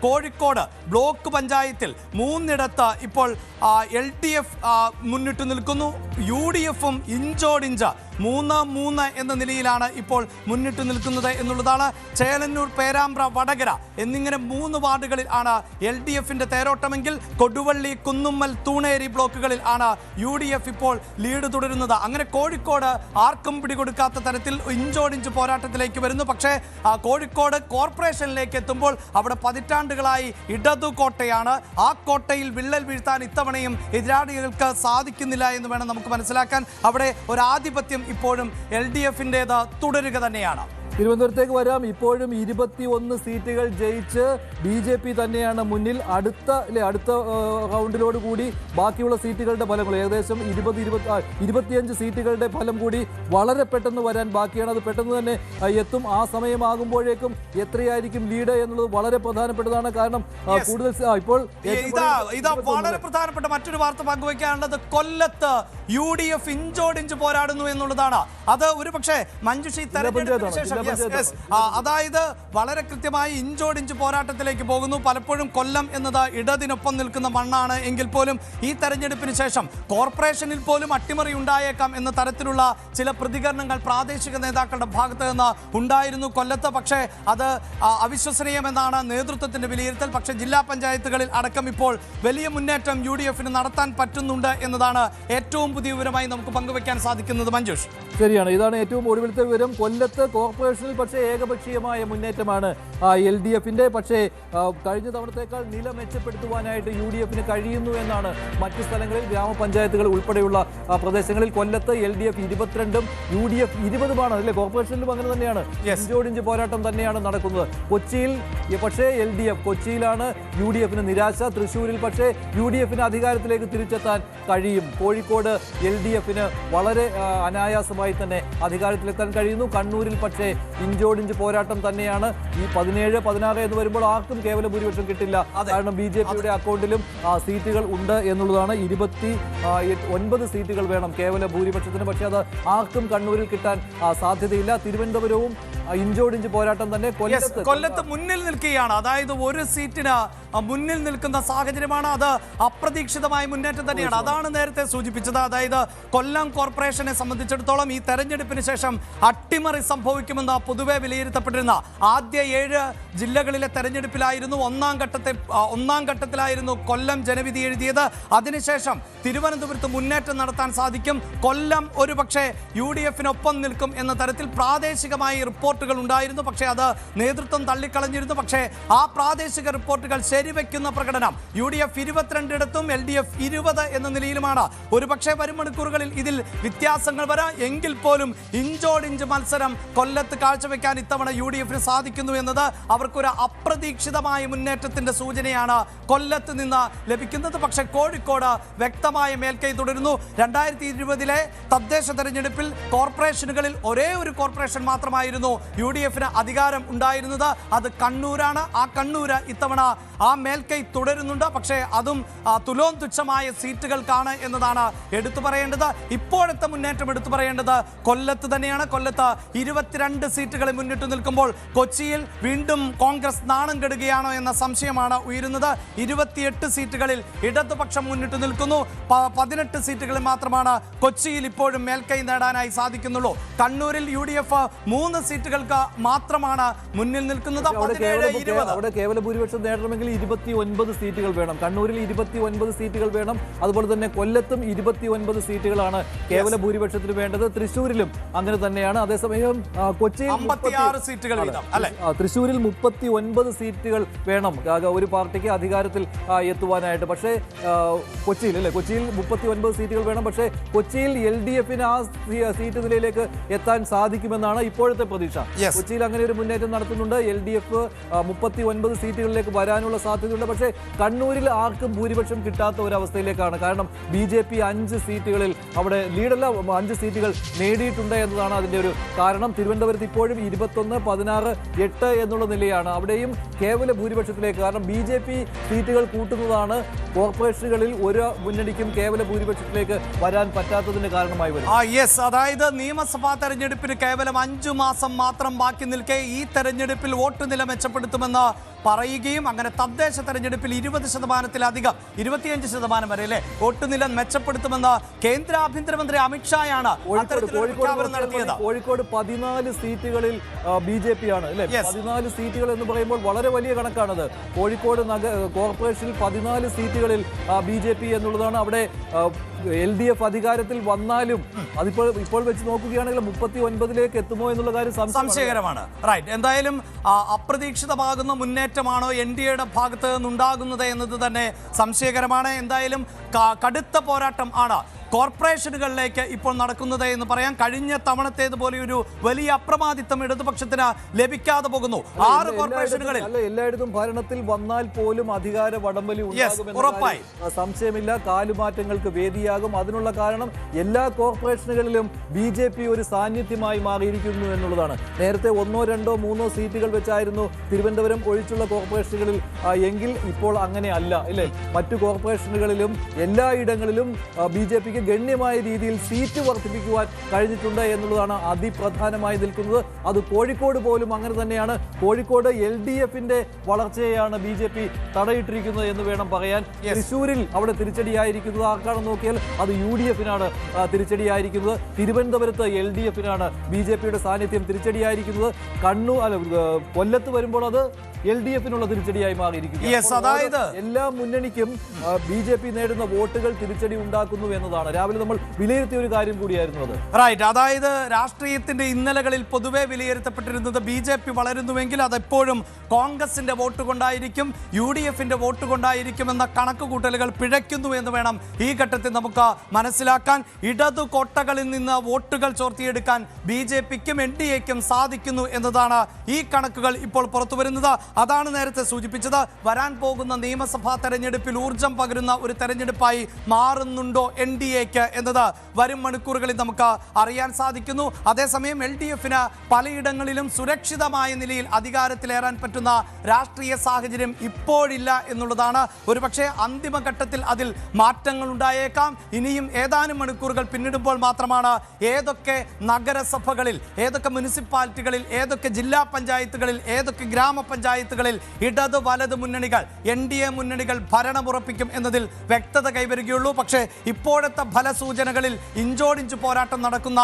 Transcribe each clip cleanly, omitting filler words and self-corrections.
Kozhikode block പഞ്ചായത്തിൽ 3 ഇപ്പോൾ LDF മുന്നിട്ട് നിൽക്കുന്നു. UDFും ഇഞ്ചോടിഞ്ച് 3-3 എന്ന നിലയിലാണ് ഇപ്പോൾ മുന്നിട്ട് നിൽക്കുന്നത് എന്നുള്ളതാണ്. ചേളന്നൂർ, പേരാമ്പ്ര, വടകര എന്നിങ്ങനെ 3 വാർഡുകളിൽ ആണ് LDFിന്റെ തേരോട്ടമെങ്കിൽ കൊടുവള്ളി, കുന്നുമ്മൽ, തൂണേരി ബ്ലോക്കുകളിൽ ആണ് UDF ഇപ്പോൾ ലീഡ് തുടരുന്നത്. അങ്ങനെ കോഴിക്കോട് ആർക്കും പിടികൊടുക്കാത്ത തരത്തിൽ ഇഞ്ചോടിഞ്ച് പോരാട്ടത്തിലേക്ക് വരുന്നു. പക്ഷേ കോഴിക്കോട് കോർപ്പറേഷനിലേക്ക് എത്തുമ്പോൾ അവിടെ പതിറ്റാണ്ടുകളായി ഇടതു കോട്ടയാണ്. ആ കോട്ടയിൽ വിള്ളൽ വീഴ്ത്താൻ ഇത്തവണയും എതിരാളികൾക്ക് സാധിക്കുന്നില്ല എന്ന് വേണം നമുക്ക് മനസ്സിലാക്കാൻ. അവിടെ ഒരു ആധിപത്യം ഇപ്പോഴും LDFിൻ്റേത് തുടരുക തന്നെയാണ്. തിരുവനന്തപുരത്തേക്ക് വരാം. ഇപ്പോഴും 21 സീറ്റുകൾ ജയിച്ച് BJP തന്നെയാണ് മുന്നിൽ. അടുത്ത റൗണ്ടിലോട് കൂടി ബാക്കിയുള്ള സീറ്റുകളുടെ ഫലങ്ങൾ ഏകദേശം 25 സീറ്റുകളുടെ ഫലം കൂടി വളരെ പെട്ടെന്ന് വരാൻ ബാക്കിയാണ്. അത് പെട്ടെന്ന് തന്നെ എത്തും. ആ സമയമാകുമ്പോഴേക്കും എത്രയായിരിക്കും ലീഡ് എന്നുള്ളത് വളരെ പ്രധാനപ്പെട്ടതാണ്. കാരണം കൂടുതൽ ഇപ്പോൾ വളരെ പ്രധാനപ്പെട്ട മറ്റൊരു വാർത്ത പങ്കുവയ്ക്കാനുള്ളത് കൊല്ലത്ത് UDF ഇഞ്ചോടിഞ്ച് പോരാടുന്നു എന്നുള്ളതാണ്. അത് ഒരുപക്ഷെ മഞ്ജുഷി തെരഞ്ഞെടുപ്പിന് ശേഷം അതായത് വളരെ കൃത്യമായി ഇഞ്ചോടിഞ്ച് പോരാട്ടത്തിലേക്ക് പോകുന്നു. പലപ്പോഴും കൊല്ലം എന്നത് ഇടതിനൊപ്പം നിൽക്കുന്ന മണ്ണാണ് എങ്കിൽ പോലും ഈ തെരഞ്ഞെടുപ്പിന് ശേഷം കോർപ്പറേഷനിൽ പോലും അട്ടിമറി ഉണ്ടായേക്കാം എന്ന തരത്തിലുള്ള ചില പ്രതികരണങ്ങൾ പ്രാദേശിക നേതാക്കളുടെ ഭാഗത്ത് നിന്ന് ഉണ്ടായിരുന്നു കൊല്ലത്ത്. പക്ഷേ അത് അവിശ്വസനീയമെന്നാണ് നേതൃത്വത്തിന്റെ വിലയിരുത്തൽ. പക്ഷേ ജില്ലാ പഞ്ചായത്തുകളിൽ അടക്കം ഇപ്പോൾ വലിയ മുന്നേറ്റം UDFിന് നടത്താൻ പറ്റുന്നുണ്ട് എന്നതാണ് ഏറ്റവും പുതിയ വിവരമായി നമുക്ക് പങ്കുവയ്ക്കാൻ സാധിക്കുന്നത്. മഞ്ജുഷ്, ശരിയാണ്. ഇതാണ് ഏറ്റവും ഒടുവിലത്തെ വിവരം. കൊല്ലത്ത് കോർപ്പറേഷനിൽ പക്ഷേ ഏകപക്ഷീയമായ മുന്നേറ്റമാണ് LDFിന്റെ. പക്ഷേ കഴിഞ്ഞ തവണത്തേക്കാൾ നില മെച്ചപ്പെടുത്തുവാനായിട്ട് UDFിന് കഴിയുന്നു എന്നാണ് മറ്റു സ്ഥലങ്ങളിൽ ഗ്രാമപഞ്ചായത്തുകൾ ഉൾപ്പെടെയുള്ള പ്രദേശങ്ങളിൽ. കൊല്ലത്ത് LDF 22ഉം UDF 20ഉമാണ് അല്ലേ? കോർപ്പറേഷനിലും അങ്ങനെ തന്നെയാണ്. ഇഞ്ചോടിഞ്ച് പോരാട്ടം തന്നെയാണ് നടക്കുന്നത്. കൊച്ചിയിൽ പക്ഷേ LDF, കൊച്ചിയിലാണ് UDFിന് നിരാശ. തൃശ്ശൂരിൽ പക്ഷേ UDFിന് അധികാരത്തിലേക്ക് തിരിച്ചെത്താൻ കഴിയും. കോഴിക്കോട് LDFിന് വളരെ അനായാസമായി തന്നെ അധികാരത്തിലെത്താൻ കഴിയുന്നു. കണ്ണൂരിൽ പക്ഷേ ഇഞ്ചോടിഞ്ച് പോരാട്ടം തന്നെയാണ്. ഈ 17-16 എന്ന് വരുമ്പോൾ ആർക്കും കേവല ഭൂരിപക്ഷം കിട്ടില്ല. കാരണം BJPയുടെ അക്കൗണ്ടിലും സീറ്റുകൾ ഉണ്ട് എന്നുള്ളതാണ്. 29 സീറ്റുകൾ വേണം കേവല ഭൂരിപക്ഷത്തിന്. പക്ഷേ അത് ആർക്കും കണ്ണൂരിൽ കിട്ടാൻ സാധ്യതയില്ല. തിരുവനന്തപുരവും ഇഞ്ചോടിഞ്ച് പോരാട്ടം തന്നെ. കൊല്ലത്ത് മുന്നിൽ നിൽക്കുകയാണ്. അതായത് ഒരു സീറ്റിന് മുന്നിൽ നിൽക്കുന്ന സാഹചര്യമാണ്. അത് അപ്രതീക്ഷിതമായ മുന്നേറ്റം തന്നെയാണ്. അതാണ് നേരത്തെ സൂചിപ്പിച്ചത്. അതായത് കൊല്ലം കോർപ്പറേഷനെ സംബന്ധിച്ചിടത്തോളം ഈ തെരഞ്ഞെടുപ്പിന് ശേഷം അട്ടിമറി സംഭവിക്കുമെന്ന് പൊതുവെ വിലയിരുത്തപ്പെട്ടിരുന്ന ആദ്യ 7 ജില്ലകളിലെ തെരഞ്ഞെടുപ്പിലായിരുന്നു ഒന്നാം ഘട്ടത്തിലായിരുന്നു കൊല്ലം ജനവിധി എഴുതിയത്. അതിനുശേഷം തിരുവനന്തപുരത്ത് മുന്നേറ്റം നടത്താൻ സാധിക്കും. കൊല്ലം ഒരുപക്ഷെ UDFിനൊപ്പം നിൽക്കും എന്ന തരത്തിൽ പ്രാദേശികമായി റിപ്പോർട്ടുകൾ ഉണ്ടായിരുന്നു. പക്ഷേ അത് നേതൃത്വം തള്ളിക്കളഞ്ഞിരുന്നു. പക്ഷേ ആ പ്രാദേശിക റിപ്പോർട്ടുകൾ ശരിവെക്കുന്ന പ്രകടനം UDF 22 LDF 20 എന്ന നിലയിലുമാണ്. ഒരുപക്ഷെ വരും മണിക്കൂറുകളിൽ ഇതിൽ വ്യത്യാസങ്ങൾ വരാം. എങ്കിൽ പോലും ഇഞ്ചോടിഞ്ച് മത്സരം കൊല്ലത്ത് കാഴ്ചവെക്കാൻ ഇത്തവണ UDFിന് സാധിക്കുന്നു എന്നത് അവർക്കൊരു അപ്രതീക്ഷിതമായ മുന്നേറ്റത്തിന്റെ സൂചനയാണ് കൊല്ലത്ത് നിന്ന് ലഭിക്കുന്നത്. പക്ഷേ കോഴിക്കോട് വ്യക്തമായ മേൽക്കൈ തുടരുന്നു. 2020 തദ്ദേശ തെരഞ്ഞെടുപ്പിൽ കോർപ്പറേഷനുകളിൽ ഒരേ ഒരു കോർപ്പറേഷൻ മാത്രമായിരുന്നു UDFിന് അധികാരം ഉണ്ടായിരുന്നത്. അത് കണ്ണൂരാണ്. ആ കണ്ണൂര് ഇത്തവണ ആ മേൽക്കൈ തുടരുന്നുണ്ട്. പക്ഷേ അതും തുലോം തുച്ഛമായ സീറ്റുകൾക്കാണ് എന്നതാണ് എടുത്തു പറയേണ്ടത്. ഇപ്പോഴത്തെ മുന്നേറ്റം എടുത്തു പറയേണ്ടത് കൊല്ലത്ത് തന്നെയാണ്. കൊല്ലത്ത് 22 സീറ്റുകളിൽ മുന്നിട്ട് നിൽക്കുമ്പോൾ കൊച്ചിയിൽ വീണ്ടും കോൺഗ്രസ് നാണം കെടുകയാണോ എന്ന സംശയമാണ് ഉയരുന്നത്. 28 സീറ്റുകളിൽ ഇടതുപക്ഷം മുന്നിട്ട് നിൽക്കുന്നു. 18 സീറ്റുകളിൽ മാത്രമാണ് കൊച്ചിയിൽ ഇപ്പോഴും മേൽക്കൈ നേടാനായി സാധിക്കുന്നുള്ളൂ. കണ്ണൂരിൽ UDF 3 സീറ്റുകൾക്ക് മാത്രമാണ് മുന്നിൽ നിൽക്കുന്നത്. അവിടെ കേവല ഭൂരിപക്ഷം നേടണമെങ്കിൽ 29 സീറ്റുകൾ വേണം. കണ്ണൂരിൽ 29 സീറ്റുകൾ വേണം. അതുപോലെ തന്നെ കൊല്ലത്തും 29 സീറ്റുകളാണ് കേവല ഭൂരിപക്ഷത്തിന് വേണ്ടത്. തൃശ്ശൂരിലും അങ്ങനെ തന്നെയാണ്. അതേസമയം കൊച്ചിയിൽ 56 സീറ്റുകൾ വീതം അല്ലേ? തൃശ്ശൂരിൽ 39 സീറ്റുകൾ വേണം ഒരു പാർട്ടിക്ക് അധികാരത്തിൽ എത്തുവാനായിട്ട്. പക്ഷേ കൊച്ചിയിൽ 39 സീറ്റുകൾ വേണം. പക്ഷേ കൊച്ചിയിൽ LDFിന് ആ സീറ്റ് നിലയിലേക്ക് എത്താൻ സാധിക്കുമെന്നാണ് ഇപ്പോഴത്തെ പ്രതീക്ഷ. കൊച്ചിയിൽ അങ്ങനെ ഒരു മുന്നേറ്റം നടത്തുന്നുണ്ട്. LDF 39 സീറ്റുകളിലേക്ക് വരാനുള്ള സാധ്യതയുണ്ട്. പക്ഷേ കണ്ണൂരിൽ ആർക്കും ഭൂരിപക്ഷം കിട്ടാത്ത ഒരു അവസ്ഥയിലേക്കാണ്. കാരണം BJP 5 സീറ്റുകളിൽ അവിടെ ലീഡല്ല 5 സീറ്റുകൾ നേടിയിട്ടുണ്ട് എന്നതാണ് അതിൻ്റെ ഒരു കാരണം. തിരുവനന്തപുരത്ത് ഇപ്പോഴും 21, 16, 8 എന്നുള്ള നിലയാണ്. അവിടെയും കേവല ഭൂരിപക്ഷത്തിലേക്ക്. കാരണം BJP സീറ്റുകൾ കൂട്ടുന്നതാണ് കോർപ്പറേഷനുകളിൽ ഒരു മുന്നണിക്കും കേവല ഭൂരിപക്ഷത്തിലേക്ക് വരാൻ പറ്റാത്തതിന് കാരണമായി വരും. അതായത് നിയമസഭാ തെരഞ്ഞെടുപ്പിന് കേവലം 5 മാസം മാത്രം ബാക്കി നിൽക്കെ ഈ തെരഞ്ഞെടുപ്പിൽ വോട്ട് നില മെച്ചപ്പെടുത്തുമെന്ന് പറയുകയും അങ്ങനെ തദ്ദേശ തെരഞ്ഞെടുപ്പിൽ 20%-ലധികം 25% വരെ അല്ലേ വോട്ട് നില മെച്ചപ്പെടുത്തുമെന്ന് കേന്ദ്ര ആഭ്യന്തരമന്ത്രി അമിത്ഷായാണ് പ്രഖ്യാപനം നടത്തിയത്. കോഴിക്കോട് 14 സീറ്റുകളിൽ BJP ആണ് അല്ലെ? 14 സീറ്റുകൾ എന്ന് പറയുമ്പോൾ വളരെ വലിയ കണക്കാണത്. കോഴിക്കോട് കോർപ്പറേഷനിൽ 14 സീറ്റുകളിൽ BJP എന്നുള്ളതാണ്. അവിടെ LDF അധികാരത്തിൽ വന്നാലും ഇപ്പോൾ വെച്ച് നോക്കുകയാണെങ്കിൽ 39-ലേക്ക് എത്തുമോ എന്നുള്ള കാര്യം സംശയകരമാണ്. റൈറ്റ്, എന്തായാലും അപ്രതീക്ഷിതമാകുന്ന മുന്നേറ്റമാണോ NDAയുടെ ഭാഗത്ത് നിന്നുണ്ടാകുന്നത് എന്നത് തന്നെ സംശയകരമാണ്. എന്തായാലും കടുത്ത പോരാട്ടം ആണ് കോർപ്പറേഷനുകളിലേക്ക് ഇപ്പോൾ നടക്കുന്നത് എന്ന് പറയാം. കഴിഞ്ഞ തവണത്തേതുപോലെ ഒരു വലിയ അപ്രമാദിത്വം ഇടതുപക്ഷത്തിന് ലഭിക്കാതെ പോകുന്നു. 6 കോർപ്പറേഷനുകളിൽ എല്ലായിടത്തും ഭരണത്തിൽ വന്നാൽ പോലും അധികാര വടംവലി ഉറപ്പായി സംശയമില്ല. കാലുമാറ്റങ്ങൾക്ക് വേദിയാകും. അതിനുള്ള കാരണം എല്ലാ കോർപ്പറേഷനുകളിലും BJP ഒരു സാന്നിധ്യമായി മാറിയിരിക്കുന്നു എന്നുള്ളതാണ്. നേരത്തെ 1, 2, 3 സീറ്റുകൾ വെച്ചായിരുന്നു തിരുവനന്തപുരം ഒഴിച്ചുള്ള കോർപ്പറേഷനുകളിൽ എങ്കിൽ ഇപ്പോൾ അങ്ങനെ അല്ല അല്ലേ? മറ്റു കോർപ്പറേഷനുകളിലും എല്ലായിടങ്ങളിലും BJP ഗണ്യമായ രീതിയിൽ സീറ്റ് വർദ്ധിപ്പിക്കുവാൻ കഴിഞ്ഞിട്ടുണ്ട് എന്നുള്ളതാണ് അതിപ്രധാനമായി നിൽക്കുന്നത്. അത് കോഴിക്കോട് പോലും അങ്ങനെ തന്നെയാണ്. കോഴിക്കോട് LDFന്റെ വളർച്ചയെയാണ് BJP തടയിട്ടിരിക്കുന്നത് എന്ന് വേണം പറയാൻ. തൃശ്ശൂരിൽ അവിടെ തിരിച്ചടിയായിരിക്കുന്നത് ആർക്കാണെന്ന് നോക്കിയാൽ അത് UDFനാണ് തിരിച്ചടിയായിരിക്കുന്നത്. തിരുവനന്തപുരത്ത് LDFനാണ് BJPയുടെ സാന്നിധ്യം തിരിച്ചടിയായിരിക്കുന്നത്. കൊല്ലത്ത് വരുമ്പോൾ അത് LDFനുള്ള തിരിച്ചടിയായി മാറിയിരിക്കുന്നു. അതായത് എല്ലാ മുന്നണിക്കും BJP നേടുന്ന വോട്ടുകൾ തിരിച്ചടി ഉണ്ടാക്കുന്നു എന്നതാണ് രാവിലെ നമ്മൾ വിലയിരുത്തിയ ഒരു കാര്യം കൂടിയായിരുന്നു അത്. റൈറ്റ്, അതായത് രാഷ്ട്രീയത്തിന്റെ ഇന്നലകളിൽ പൊതുവെ വിലയിരുത്തപ്പെട്ടിരുന്നത് BJP വളരുന്നുവെങ്കിൽ അതെപ്പോഴും കോൺഗ്രസിന്റെ വോട്ട് കൊണ്ടായിരിക്കും, UDFന്റെ വോട്ട് കൊണ്ടായിരിക്കും എന്ന കണക്കുകൂട്ടലുകൾ പിഴയ്ക്കുന്നു എന്ന് വേണം ഈ ഘട്ടത്തിൽ നമുക്ക് മനസ്സിലാക്കാൻ. ഇടതു കോട്ടകളിൽ നിന്ന് വോട്ടുകൾ ചോർത്തിയെടുക്കാൻ BJPക്കും NDAക്കും സാധിക്കുന്നു എന്നതാണ് ഈ കണക്കുകൾ ഇപ്പോൾ പുറത്തുവരുന്നത്. അതാണ് നേരത്തെ സൂചിപ്പിച്ചത്. വരാൻ പോകുന്ന നിയമസഭാ തെരഞ്ഞെടുപ്പിൽ ഊർജം പകരുന്ന ഒരു തെരഞ്ഞെടുപ്പായി മാറുന്നുണ്ടോ NDAക്ക് എന്നത് വരും മണിക്കൂറുകളിൽ നമുക്ക് അറിയാൻ സാധിക്കുന്നു. അതേസമയം LDFന് പലയിടങ്ങളിലും സുരക്ഷിതമായ നിലയിൽ അധികാരത്തിലേറാൻ പറ്റുന്ന രാഷ്ട്രീയ സാഹചര്യം ഇപ്പോഴില്ല എന്നുള്ളതാണ്. ഒരുപക്ഷെ അന്തിമഘട്ടത്തിൽ അതിൽ മാറ്റങ്ങൾ ഉണ്ടായേക്കാം. ഇനിയും ഏതാനും മണിക്കൂറുകൾ പിന്നിടുമ്പോൾ മാത്രമാണ് ഏതൊക്കെ നഗരസഭകളിൽ, ഏതൊക്കെ മുനിസിപ്പാലിറ്റികളിൽ, ഏതൊക്കെ ജില്ലാ പഞ്ചായത്തുകളിൽ, ഏതൊക്കെ ഗ്രാമപഞ്ചായത്തുകളിൽ ഇടത് വലത് മുന്നണികൾ NDA മുന്നണികൾ ഭരണമുറപ്പിക്കും എന്നതിൽ വ്യക്തത കൈവരികയുള്ളൂ. പക്ഷേ ഇപ്പോഴത്തെ ഫലസൂചനകളിൽ ഇഞ്ചോടിഞ്ച് പോരാട്ടം നടക്കുന്ന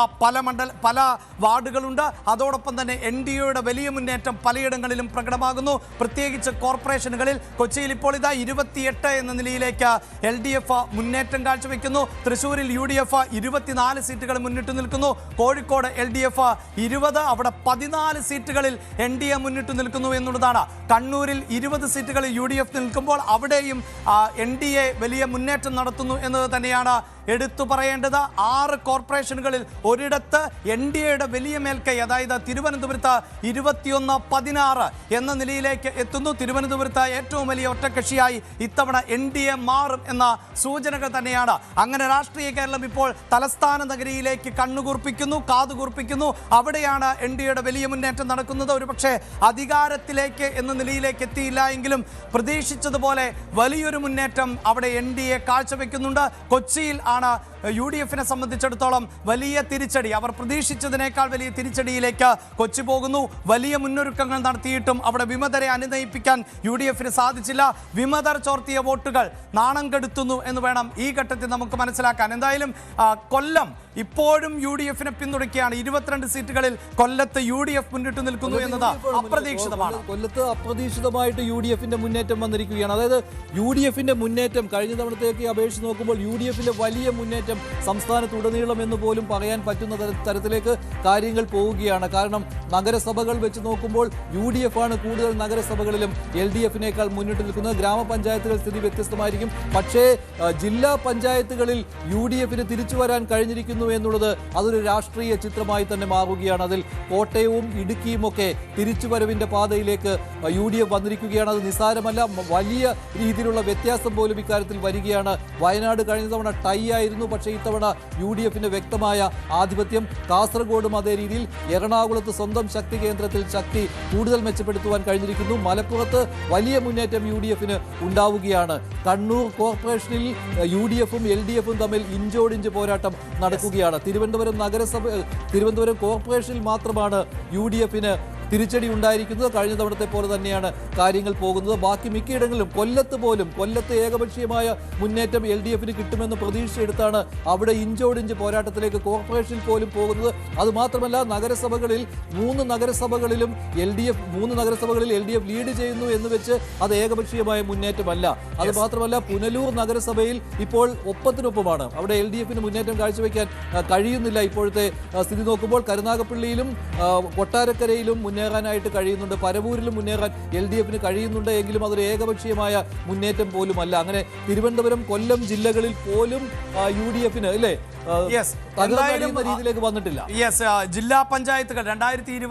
പല വാർഡുകളുണ്ട്. അതോടൊപ്പം തന്നെ NDAയുടെ വലിയ മുന്നേറ്റം പലയിടങ്ങളിലും പ്രകടമാകുന്നു. പ്രത്യേകിച്ച് കോർപ്പറേഷനുകളിൽ കൊച്ചിയിൽ ഇപ്പോൾ ഇതാ 28 എന്ന നിലയിലേക്ക് LDF മുന്നേറ്റം കാഴ്ചവെക്കുന്നു. തൃശ്ശൂരിൽ UDF 24 സീറ്റുകൾ മുന്നിട്ട് നിൽക്കുന്നു. കോഴിക്കോട് LDF 20, അവിടെ 14 സീറ്റുകളിൽ NDA മുന്നിട്ട് നിൽക്കുന്നു എന്നുള്ളതാണ്. കണ്ണൂരിൽ 20 സീറ്റുകളിൽ UDF നിൽക്കുമ്പോൾ അവിടെയും NDA വലിയ മുന്നേറ്റം നടത്തുന്നു എന്നത് തന്നെയാണ് എടുത്തു പറയേണ്ടത്. 6 കോർപ്പറേഷനുകളിൽ ഒരിടത്ത് NDAയുടെ വലിയ മേൽക്കൈ, അതായത് തിരുവനന്തപുരത്ത് 21-16 എന്ന നിലയിലേക്ക് എത്തുന്നു. തിരുവനന്തപുരത്ത് ഏറ്റവും വലിയ ഒറ്റക്കക്ഷിയായി ഇത്തവണ NDA മാറും എന്ന സൂചനകൾ തന്നെയാണ്. അങ്ങനെ രാഷ്ട്രീയ കേരളം ഇപ്പോൾ തലസ്ഥാന നഗരിയിലേക്ക് കണ്ണുകൂർപ്പിക്കുന്നു, കാതുകൂർപ്പിക്കുന്നു. അവിടെയാണ് NDAയുടെ വലിയ മുന്നേറ്റം നടക്കുന്നത്. ഒരുപക്ഷെ അധികാരത്തിലേക്ക് എന്ന നിലയിലേക്ക് എത്തിയില്ല എങ്കിലും പ്രതീക്ഷിച്ചതുപോലെ വലിയൊരു മുന്നേറ്റം അവിടെ NDA കാഴ്ചവെക്കുന്നുണ്ട്. കൊച്ചിയിൽ ആണ് UDFനെ സംബന്ധിച്ചിടത്തോളം വലിയ തിരിച്ചടി. അവർ പ്രതീക്ഷിച്ചതിനേക്കാൾ വലിയ തിരിച്ചടിയിലേക്ക് കൊച്ചി പോകുന്നു. വലിയ മുന്നൊരുക്കങ്ങൾ നടത്തിയിട്ടും അവിടെ വിമതരെ അനുനയിപ്പിക്കാൻ UDFന് സാധിച്ചില്ല. വിമതർ ചോർത്തിയ വോട്ടുകൾ നാണം കെടുത്തുന്നു എന്ന് വേണം ഈ ഘട്ടത്തിൽ നമുക്ക് മനസ്സിലാക്കാൻ. എന്തായാലും കൊല്ലം ഇപ്പോഴും UDFനെ പിന്തുണയ്ക്കുകയാണ്. 22 സീറ്റുകളിൽ കൊല്ലത്ത് UDF മുന്നിട്ട് നിൽക്കുന്നു എന്നത് അപ്രതീക്ഷിതമാണ്. കൊല്ലത്ത് അപ്രതീക്ഷിതമായിട്ട് UDFന്റെ മുന്നേറ്റം വന്നിരിക്കുകയാണ്. അതായത് UDFന്റെ മുന്നേറ്റം കഴിഞ്ഞ തവണത്തേക്ക് അപേക്ഷിച്ച് നോക്കുമ്പോൾ UDFന്റെ വലിയ മുന്നേറ്റം സംസ്ഥാനത്തുടനീളം എന്ന് പോലും പറയാൻ പറ്റുന്ന തരത്തിലേക്ക് കാര്യങ്ങൾ പോവുകയാണ്. കാരണം നഗരസഭകൾ വെച്ച് നോക്കുമ്പോൾ UDF ആണ് കൂടുതൽ നഗരസഭകളിലും LDFനേക്കാൾ മുന്നിട്ട് നിൽക്കുന്നത്. ഗ്രാമപഞ്ചായത്തുകൾ സ്ഥിതി വ്യത്യസ്തമായിരിക്കും. പക്ഷേ ജില്ലാ പഞ്ചായത്തുകളിൽ UDFന് തിരിച്ചു വരാൻ കഴിഞ്ഞിരിക്കുന്നു എന്നുള്ളത് അതൊരു രാഷ്ട്രീയ ചിത്രമായി തന്നെ മാറുകയാണ്. അതിൽ കോട്ടയവും ഇടുക്കിയും ഒക്കെ തിരിച്ചുവരവിന്റെ പാതയിലേക്ക് UDF വന്നിരിക്കുകയാണ്. അത് നിസ്സാരമല്ല. വലിയ രീതിയിലുള്ള വ്യത്യാസം പോലും ഇക്കാര്യത്തിൽ വരികയാണ്. വയനാട് കഴിഞ്ഞ തവണ ടൈ ആയിരുന്നു. പക്ഷേ ഇത്തവണ UDFന് വ്യക്തമായ ആധിപത്യം. കാസർഗോഡും അതേ രീതിയിൽ. എറണാകുളത്ത് സ്വന്തം ശക്തി കേന്ദ്രത്തിൽ ശക്തി കൂടുതൽ മെച്ചപ്പെടുത്തുവാൻ കഴിഞ്ഞിരിക്കുന്നു. മലപ്പുറത്ത് വലിയ മുന്നേറ്റം UDFന് ഉണ്ടാവുകയാണ്. കണ്ണൂർ കോർപ്പറേഷനിൽ UDFും LDFും തമ്മിൽ ഇഞ്ചോടിഞ്ച് പോരാട്ടം നടക്കുകയാണ്. തിരുവനന്തപുരം കോർപ്പറേഷനിൽ മാത്രമാണ് UDFന് തിരിച്ചടി ഉണ്ടായിരിക്കുന്നത്. കഴിഞ്ഞ തവണത്തെ പോലെ തന്നെയാണ് കാര്യങ്ങൾ പോകുന്നത്. ബാക്കി മിക്കയിടങ്ങളിലും കൊല്ലത്ത് ഏകപക്ഷീയമായ മുന്നേറ്റം LDFന് കിട്ടുമെന്ന് പ്രതീക്ഷയെടുത്താണ് അവിടെ ഇഞ്ചോടിഞ്ച് പോരാട്ടത്തിലേക്ക് കോർപ്പറേഷനിൽ പോലും പോകുന്നത്. അതുമാത്രമല്ല നഗരസഭകളിൽ 3 നഗരസഭകളിലും LDF ലീഡ് ചെയ്യുന്നു എന്ന് വെച്ച് അത് ഏകപക്ഷീയമായ മുന്നേറ്റമല്ല. അത് മാത്രമല്ല പുനലൂർ നഗരസഭയിൽ ഇപ്പോൾ ഒപ്പത്തിനൊപ്പമാണ്. അവിടെ LDFന് മുന്നേറ്റം കാഴ്ചവെക്കാൻ കഴിയുന്നില്ല. ഇപ്പോഴത്തെ സ്ഥിതി നോക്കുമ്പോൾ കരുനാഗപ്പള്ളിയിലും കൊട്ടാരക്കരയിലും മുന്നേറാനായിട്ട് കഴിയുന്നുണ്ട്, പരവൂരിലും മുന്നേറാൻ LDFന് കഴിയുന്നുണ്ട്. എങ്കിലും അതൊരു ഏകപക്ഷീയമായ മുന്നേറ്റം പോലുമല്ല. അങ്ങനെ തിരുവനന്തപുരം, കൊല്ലം ജില്ലകളിൽ പോലും UDFന് അല്ലേ രീതിയിലേക്ക് വന്നിട്ടില്ല. ജില്ലാ പഞ്ചായത്തുകൾ 2020